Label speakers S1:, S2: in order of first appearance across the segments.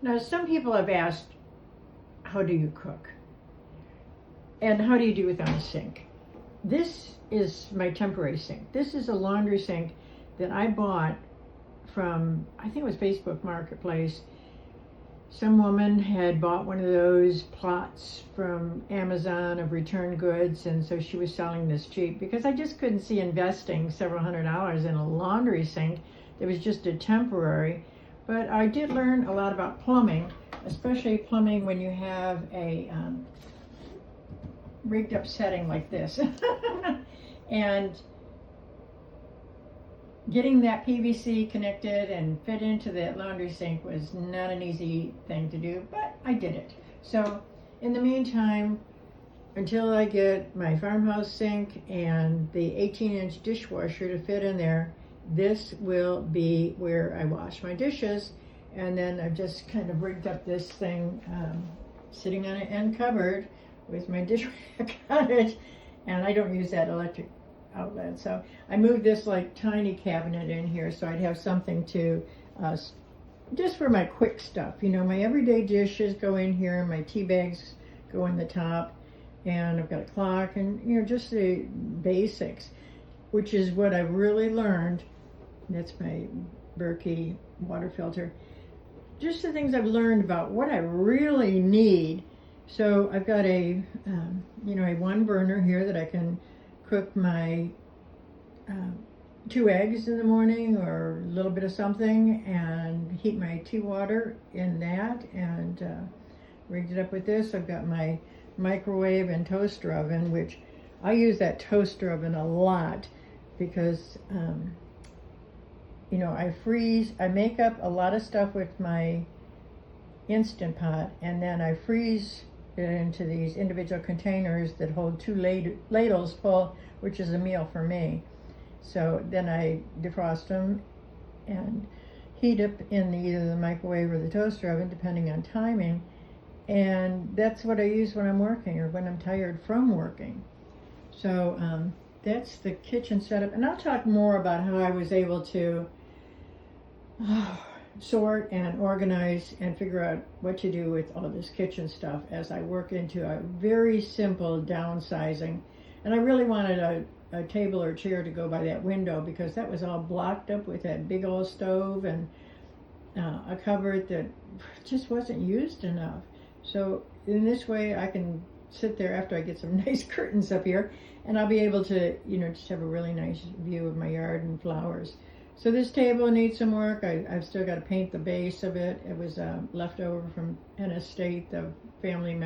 S1: Now, some people have asked, how do you cook? And how do you do without a sink? This is my temporary sink. This is a laundry sink that I bought from, I think it was Facebook Marketplace. Some woman had bought one of those plots from Amazon of returned goods, and so she was selling this cheap because I just couldn't see investing several $100s in a laundry sink that was just a temporary. But I did learn a lot about plumbing, especially plumbing when you have a rigged up setting like this. And getting that PVC connected and fit into that laundry sink was not an easy thing to do, but I did it. So in the meantime, until I get my farmhouse sink and the 18-inch dishwasher to fit in there, this will be where I wash my dishes. And then I've just kind of rigged up this thing, sitting on an end cupboard with my dish rack on it, and I don't use that electric outlet, so I moved this like tiny cabinet in here so I'd have something to just for my quick stuff. You know, my everyday dishes go in here, my tea bags go in the top, and I've got a clock, and you know, just the basics, which is what I've really learned. That's my Berkey water filter. Just the things I've learned about what I really need. So I've got a you know, a one burner here that I can cook my 2 eggs in the morning or a little bit of something, and heat my tea water in that, and rigged it up with this. I've got my microwave and toaster oven, which I use that toaster oven a lot because you know, I make up a lot of stuff with my Instant Pot, and then I freeze it into these individual containers that hold 2 ladles full, which is a meal for me. So then I defrost them and heat up in either the microwave or the toaster oven, depending on timing. And that's what I use when I'm working or when I'm tired from working. So that's the kitchen setup. And I'll talk more about how I was able to sort and organize and figure out what to do with all this kitchen stuff as I work into a very simple downsizing. And I really wanted a table or chair to go by that window because that was all blocked up with that big old stove and a cupboard that just wasn't used enough. So in this way I can sit there after I get some nice curtains up here, and I'll be able to, you know, just have a really nice view of my yard and flowers. So this table needs some work. I've still got to paint the base of it. It was left over from an estate, the family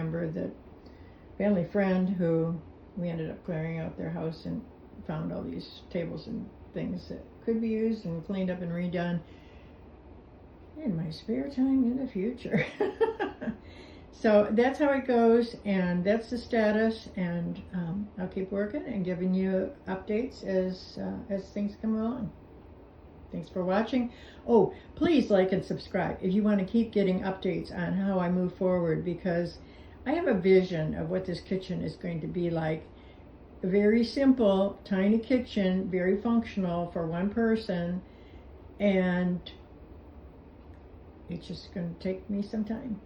S1: friend who we ended up clearing out their house and found all these tables and things that could be used and cleaned up and redone in my spare time in the future. So that's how it goes, and that's the status, and I'll keep working and giving you updates as things come along. Thanks for watching. Oh, please like and subscribe if you want to keep getting updates on how I move forward, because I have a vision of what this kitchen is going to be like. A very simple, tiny kitchen, very functional for one person, and it's just going to take me some time.